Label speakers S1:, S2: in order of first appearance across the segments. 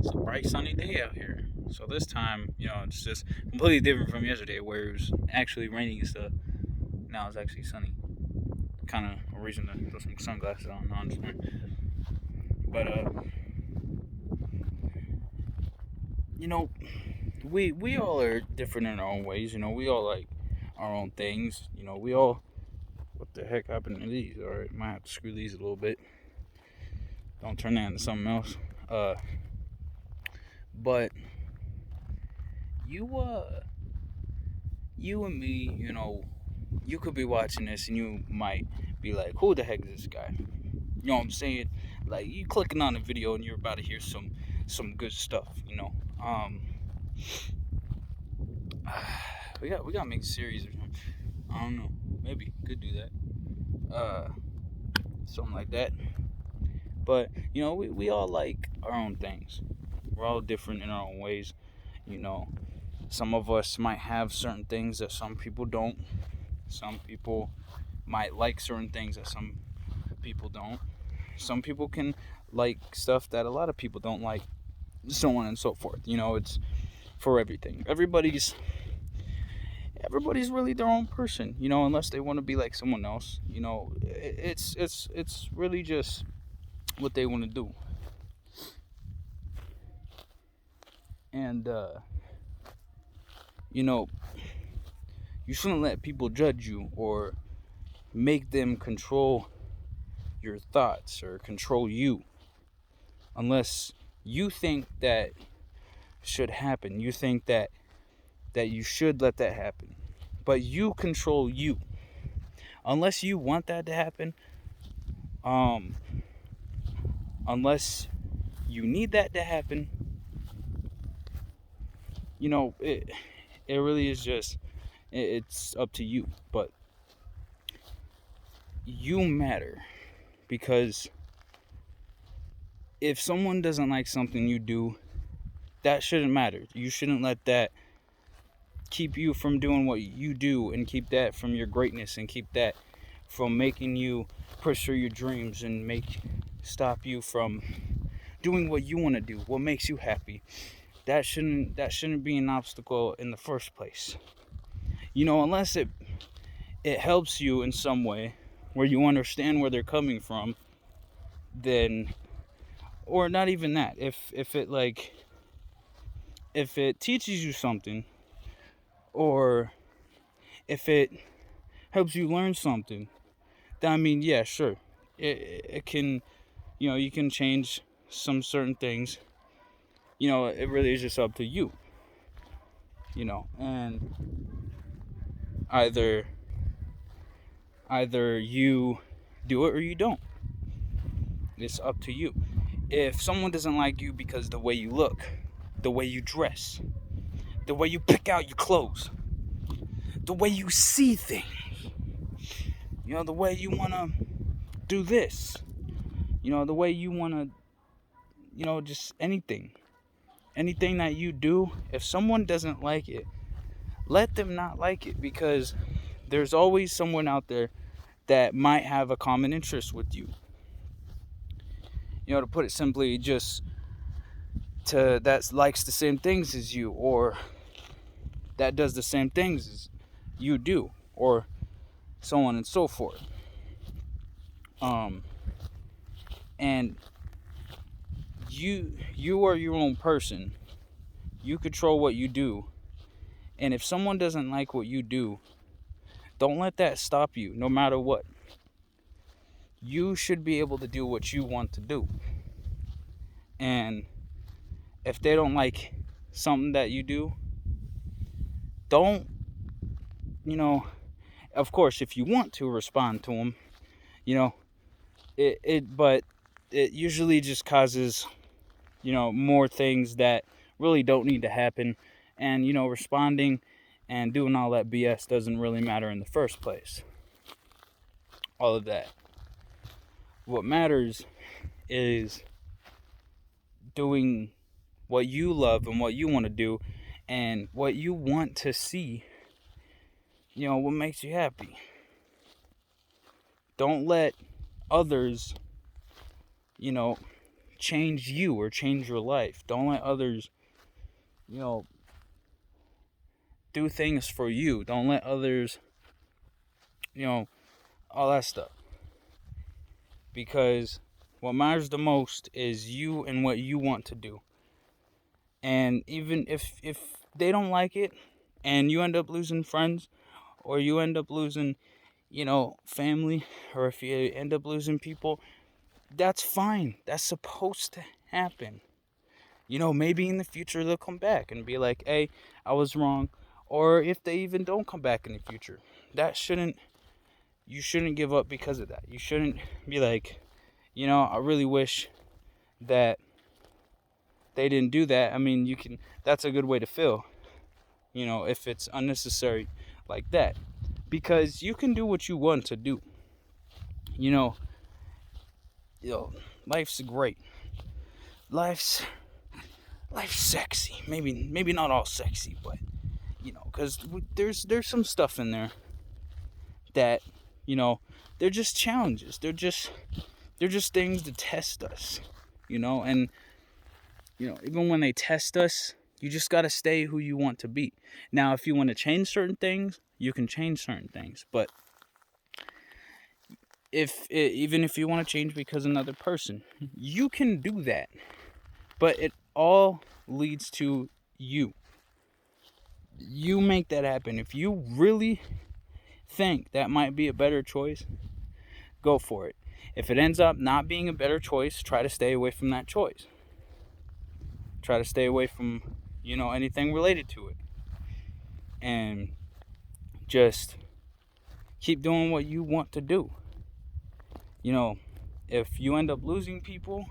S1: It's a bright sunny day out here. So this time, it's just completely different from yesterday where it was actually raining and stuff. Now it's actually sunny. Kind of a reason to put some sunglasses on, honestly. But you know, we all are different in our own ways. We all like our own things. We all. What the heck happened to these? All right, might have to screw these a little bit. Don't turn that into something else. Uh, but you you and me, you could be watching this and you might be like, who the heck is this guy? You know what I'm saying? Like you clicking on the video and you're about to hear some good stuff, we gotta make a series or something. I don't know. Maybe could do that. Something like that. But we all like our own things. We're all different in our own ways. You know, some of us might have certain things that some people don't. Some people might like certain things that some people don't. Some people can like stuff that a lot of people don't like, so on and so forth. It's for everything. Everybody's really their own person, unless they want to be like someone else. It's really just what they want to do. And you know, you shouldn't let people judge you or make them control your thoughts or control you unless you think that should happen. You think that you should let that happen. But you control you. Unless you want that to happen, um unless you need that to happen, it really is just it's up to you. But you matter because if someone doesn't like something you do, that shouldn't matter. You shouldn't let that keep you from doing what you do and keep that from your greatness and keep that from making you pursue your dreams and stop you from doing what you want to do, what makes you happy. That shouldn't be an obstacle in the first place. Unless it helps you in some way where you understand where they're coming from, then or not even that. If it teaches you something or if it helps you learn something, then I mean, yeah, sure. It can, you can change some certain things. It really is just up to you. And either you do it or you don't. It's up to you. If someone doesn't like you because the way you look, the way you dress, the way you pick out your clothes, the way you see things, the way you want to do this, the way you want to, just anything that you do, if someone doesn't like it, let them not like it, because there's always someone out there that might have a common interest with you. To put it simply, just that likes the same things as you, or that does the same things as you do, or so on and so forth. And you are your own person. You control what you do. And if someone doesn't like what you do, don't let that stop you, no matter what. You should be able to do what you want to do. And if they don't like something that you do, don't, of course, if you want to respond to them, but it usually just causes, more things that really don't need to happen. And, responding and doing all that BS doesn't really matter in the first place. All of that. What matters is doing what you love and what you want to do and what you want to see, what makes you happy. Don't let others, change you or change your life. Don't let others, do things for you. Don't let others, all that stuff. Because what matters the most is you and what you want to do. And even if they don't like it and you end up losing friends, or you end up losing, family, or if you end up losing people, that's fine. That's supposed to happen. Maybe in the future they'll come back and be like, hey, I was wrong. Or if they even don't come back in the future, you shouldn't give up because of that. You shouldn't be like, I really wish that they didn't do that. I mean, that's a good way to feel, if it's unnecessary like that. Because you can do what you want to do. Life's great. Life's sexy. Maybe not all sexy, but because there's some stuff in there that they're just challenges. They're just things to test us, and even when they test us, you just got to stay who you want to be. Now, if you want to change certain things, you can change certain things, but even if you want to change because another person, you can do that. But it all leads to you. You make that happen. If you really think that might be a better choice, go for it. If it ends up not being a better choice, try to stay away from that choice. Try to stay away from, anything related to it. And just keep doing what you want to do. If you end up losing people,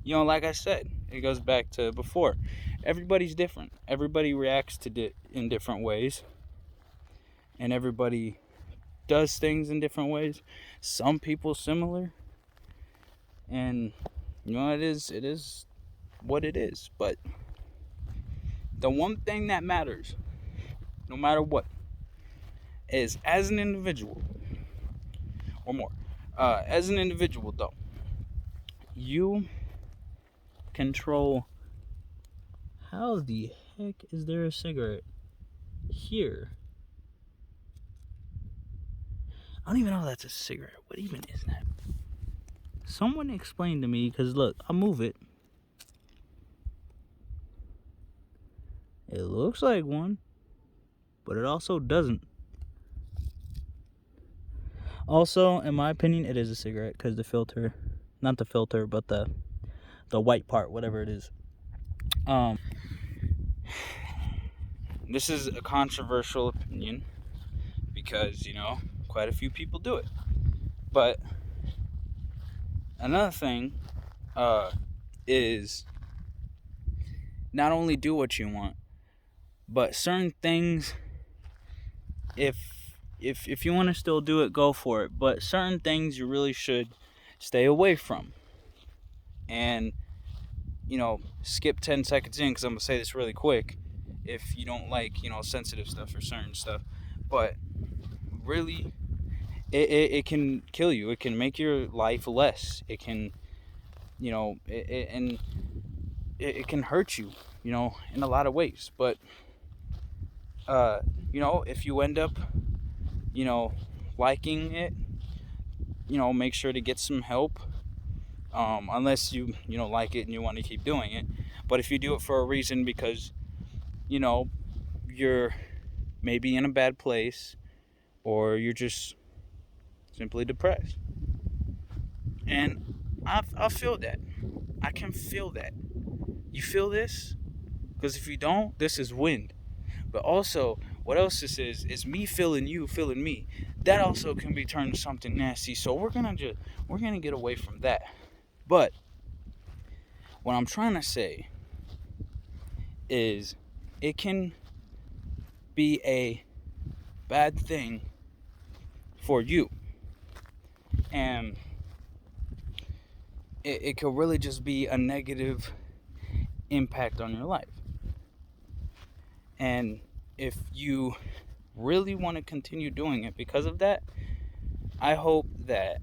S1: like I said, it goes back to before. Everybody's different. Everybody reacts to in different ways. And everybody does things in different ways. Some people similar. And, it is what it is. But the one thing that matters, no matter what, is as an individual, or more, as an individual though, you control. How the heck is there a cigarette here? I don't even know if that's a cigarette. What even is that? Someone explain to me, because look, I'll move it. It looks like one, but it also doesn't. Also, in my opinion, it is a cigarette, because the filter, not the filter, but the white part, whatever it is. This is a controversial opinion because, quite a few people do it. But another thing is not only do what you want, but certain things, if you want to still do it, go for it. But certain things you really should stay away from. And, skip 10 seconds in because I'm going to say this really quick if you don't like, sensitive stuff or certain stuff. But really, it can kill you. It can make your life less. It can, it can hurt you, in a lot of ways. But, if you end up, liking it, make sure to get some help. Unless you like it and you want to keep doing it. But if you do it for a reason because, you're maybe in a bad place, or you're just simply depressed. And I feel that. I can feel that. You feel this? Because if you don't, this is wind. But also, what else this is me feeling you feeling me. That also can be turned to something nasty. So we're gonna get away from that. But what I'm trying to say is it can be a bad thing for you. And it could really just be a negative impact on your life. And if you really want to continue doing it because of that, I hope that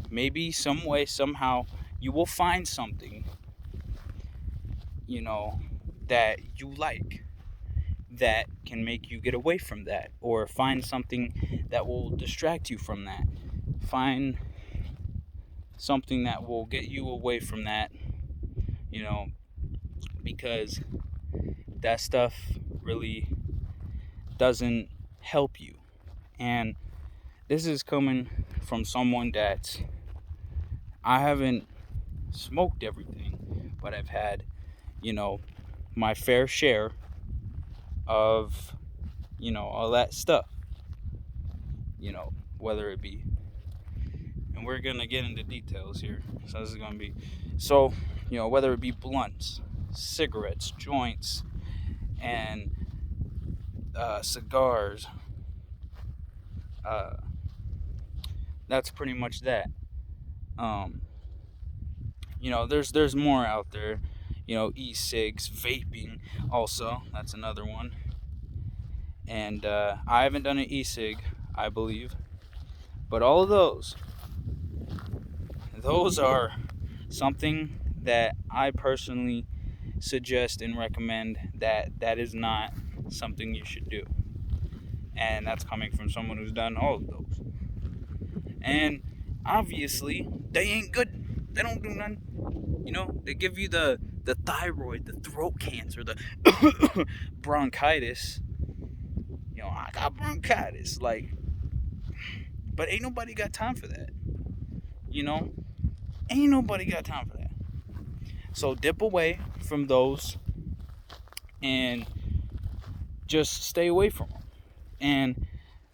S1: maybe some way, somehow, you will find something, that you like, that can make you get away from that, or find something that will distract you from that. Find something that will get you away from that, you know, because that stuff really doesn't help you. And this is coming from someone that I haven't smoked everything, but I've had, my fair share of, all that stuff, whether it be, and we're going to get into details here. So this is going to be, so, whether it be blunts, cigarettes, joints, and cigars, uh, that's pretty much that. Um, there's more out there. E-cigs, vaping, also that's another one. And I haven't done an e-cig, I believe, but all of those are something that I personally suggest and recommend that is not something you should do. And that's coming from someone who's done all of those. And obviously, they ain't good. They don't do nothing. They give you the thyroid, the throat cancer, the bronchitis. I got bronchitis. Like, but ain't nobody got time for that. Ain't nobody got time for that. So dip away from those and just stay away from them. And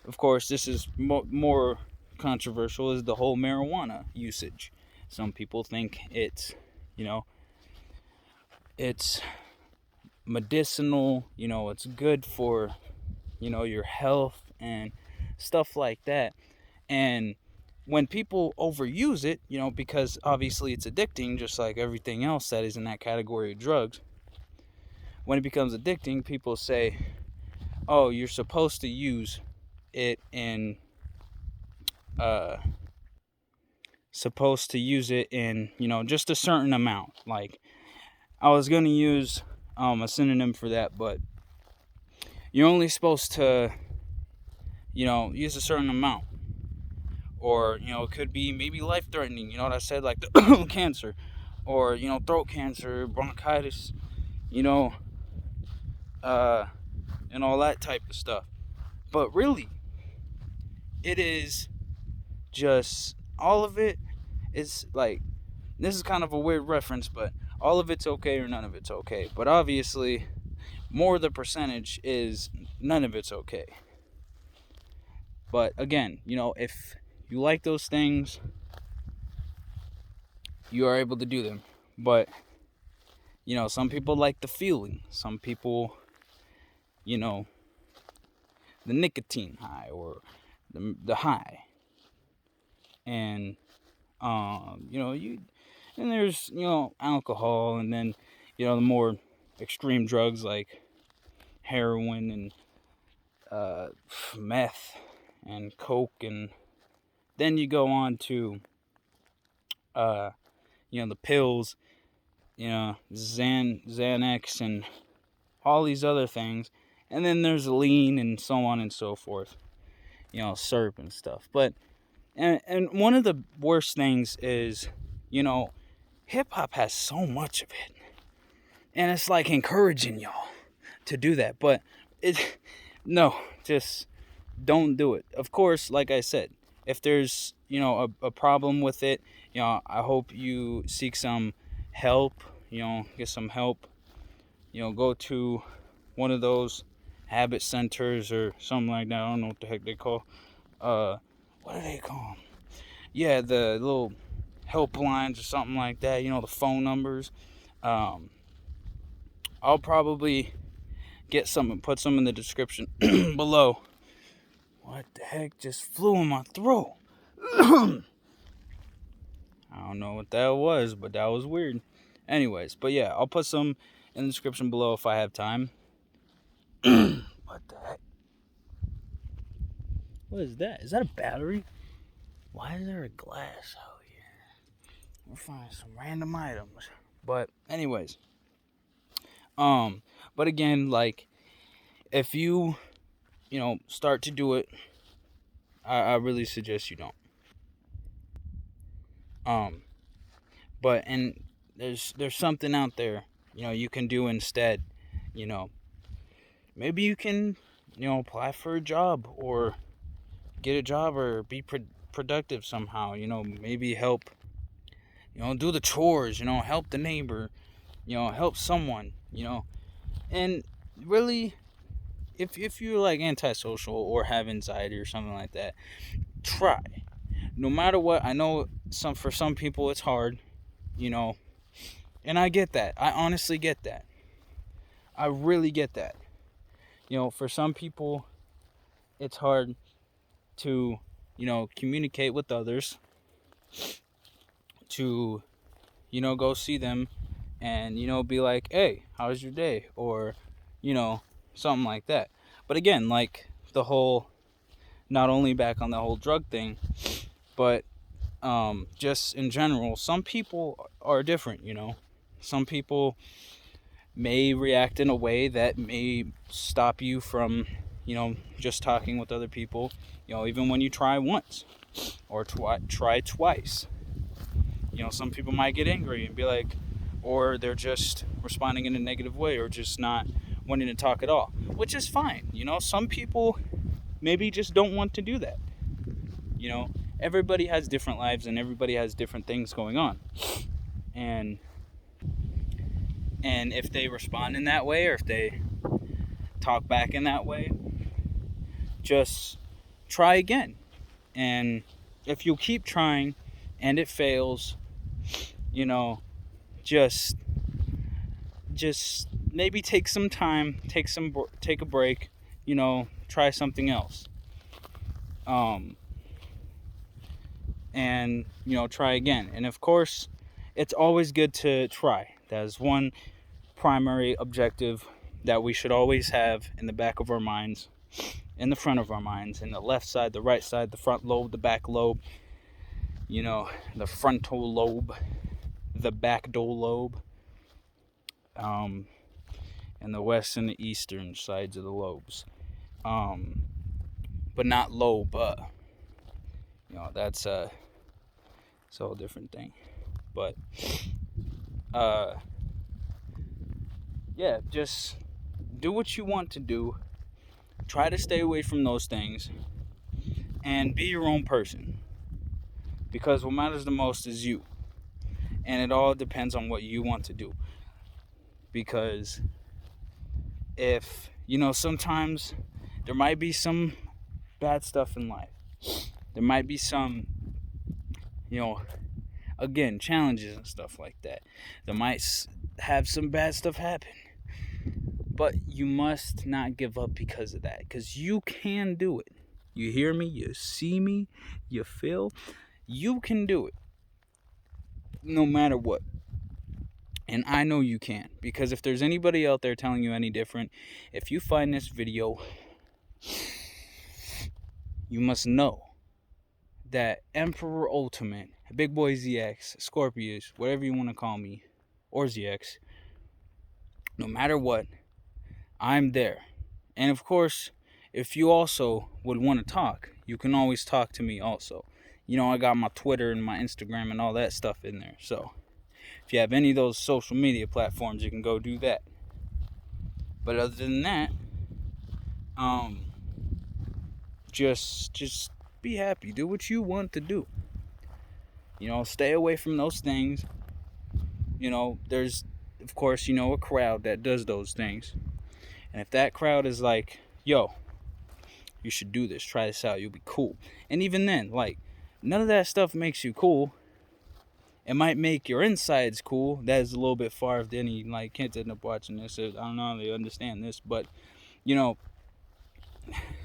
S1: of course, this is more controversial, is the whole marijuana usage. Some people think it's medicinal, it's good for, your health and stuff like that. And when people overuse it, because obviously it's addicting, just like everything else that is in that category of drugs, when it becomes addicting, people say, oh, you're supposed to use it in, just a certain amount. Like, I was going to use a synonym for that, but you're only supposed to, use a certain amount. Or, it could be maybe life-threatening, you know what I said, like the cancer, or, throat cancer, bronchitis, and all that type of stuff. But really, it is just, all of it is like, this is kind of a weird reference, but all of it's okay or none of it's okay. But obviously, more the percentage is none of it's okay. But again, if you like those things, you are able to do them. But, some people like the feeling. Some people, the nicotine high, or the high. And, and there's, alcohol, and then, the more extreme drugs like heroin and meth and coke, and then you go on to the pills, Xanax and all these other things, and then there's lean and so on and so forth, syrup and stuff. But and one of the worst things is, hip hop has so much of it, and it's like encouraging y'all to do that, but no, just don't do it. Of course, like I said, if there's a problem with it, I hope you seek some help, get some help, go to one of those habit centers or something like that. I don't know what the heck they call, what do they call them? Yeah, the little helplines or something like that, the phone numbers. I'll probably get some and put some in the description below. What the heck just flew in my throat? I don't know what that was, but that was weird. Anyways, but yeah, I'll put some in the description below if I have time. What the heck? What is that? Is that a battery? Why is there a glass out here? We'll find some random items. But anyways, um, but again, like if you start to do it, I really suggest you don't. Um, but and there's something out there, you can do instead. You know, maybe you can, apply for a job or get a job or be productive somehow. Maybe help, do the chores. Help the neighbor. Help someone. And really, if you're like antisocial or have anxiety or something like that, try. No matter what, I know for some people it's hard, you know, and I get that. I honestly get that. I really get that. For some people it's hard to, communicate with others, to, go see them and, be like, "Hey, how's your day?" or, you know, something like that. But again, like the whole, not only back on the whole drug thing, but just in general, some people are different. Some people may react in a way that may stop you from, just talking with other people, even when you try once or try twice. Some people might get angry and be like, or they're just responding in a negative way or just not wanting to talk at all, which is fine. Some people maybe just don't want to do that. Everybody has different lives and everybody has different things going on. And if they respond in that way or if they talk back in that way, just try again. And if you keep trying and it fails, just maybe take some time, take a break, try something else. And try again. And of course, it's always good to try. That is one primary objective that we should always have in the back of our minds, in the front of our minds, in the left side, the right side, the front lobe, the back lobe, the frontal lobe, the backdoor lobe, and the west and the eastern sides of the lobes. But not lobe. That's it's a whole different thing. But yeah, just do what you want to do. Try to stay away from those things and be your own person, because what matters the most is you, and it all depends on what you want to do. Because if sometimes there might be some bad stuff in life, there might be some again, challenges and stuff like that, there might have some bad stuff happen. But you must not give up because of that. Because you can do it. You hear me? You see me? You feel? You can do it. No matter what. And I know you can. Because if there's anybody out there telling you any different, if you find this video, you must know that Emperor Ultimate, Big Boy ZX, Scorpius, whatever you want to call me, or ZX, no matter what, I'm there. And of course, if you also would want to talk, you can always talk to me also. I got my Twitter and my Instagram and all that stuff in there. So if you have any of those social media platforms, you can go do that. But other than that, just be happy. Do what you want to do. Stay away from those things. There's, of course, a crowd that does those things. And if that crowd is like, "Yo, you should do this, try this out, you'll be cool." And even then, like, none of that stuff makes you cool. It might make your insides cool. That is a little bit far if any, like, kids end up watching this. I don't know how they understand this, but,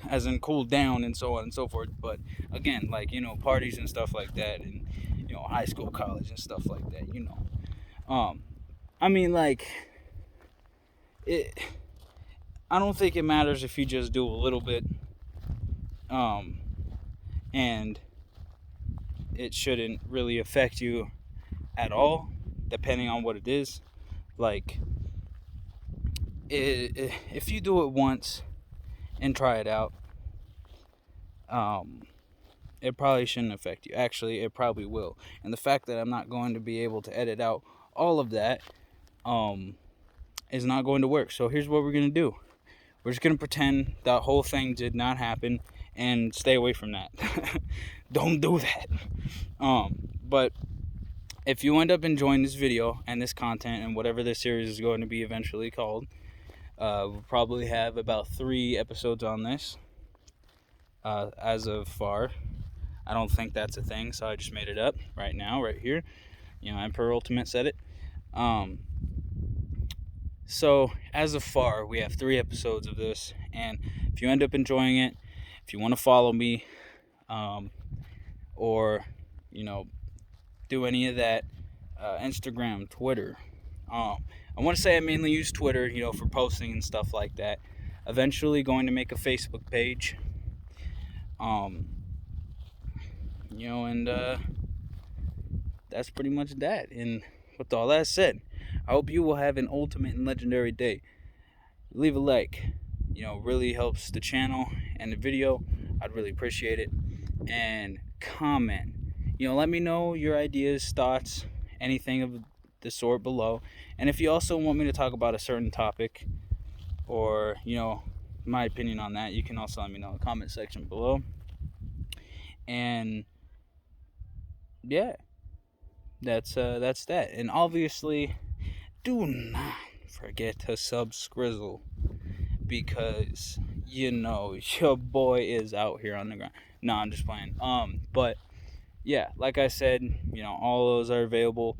S1: as in cool down and so on and so forth. But, again, like, parties and stuff like that, and, high school, college and stuff like that, I mean, like, I don't think it matters if you just do a little bit, and it shouldn't really affect you at all, depending on what it is. Like, if you do it once and try it out, um, it probably shouldn't affect you. Actually, it probably will. And the fact that I'm not going to be able to edit out all of that is not going to work. So here's what we're going to do. We're just going to pretend that whole thing did not happen and stay away from that. Don't do that. But if you end up enjoying this video and this content and whatever this series is going to be eventually called, we'll probably have about 3 episodes on this as of far. I don't think that's a thing, so I just made it up right now, right here. Emperor Ultimate said it. So as of far, we have 3 episodes of this, and if you end up enjoying it, if you want to follow me, or do any of that, Instagram, Twitter. I want to say I mainly use Twitter, for posting and stuff like that. Eventually, going to make a Facebook page. And that's pretty much that. And with all that said, I hope you will have an ultimate and legendary day. Leave a like. Really helps the channel and the video. I'd really appreciate it. And comment. Let me know your ideas, thoughts, anything of the sort below. And if you also want me to talk about a certain topic, or my opinion on that, you can also let me know in the comment section below. And yeah, that's that. And obviously, do not forget to subscrizzle, because your boy is out here on the ground. No, I'm just playing. But yeah, like I said, all those are available.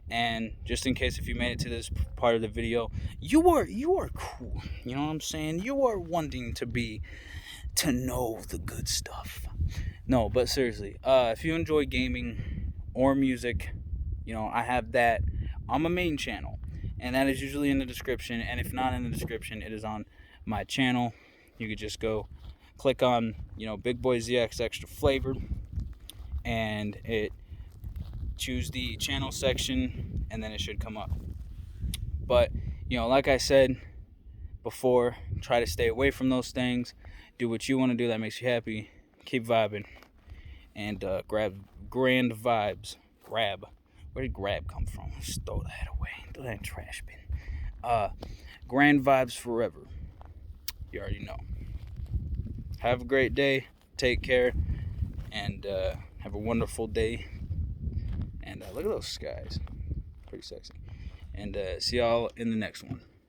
S1: And just in case if you made it to this part of the video, you are cool. You know what I'm saying? You are wanting to know the good stuff. No, but seriously, if you enjoy gaming or music, I have that on my main channel, and that is usually in the description. And if not in the description, it is on my channel. You could just go click on Big Boy ZX Extra Flavor, and choose the channel section, and then it should come up. But like I said before, try to stay away from those things. Do what you want to do that makes you happy. Keep vibing, and grab grand vibes. Grab. Where did grab come from? Just throw that away. Throw that in trash bin. Grand vibes forever. You already know. Have a great day. Take care. And have a wonderful day. And look at those skies. Pretty sexy. And see y'all in the next one.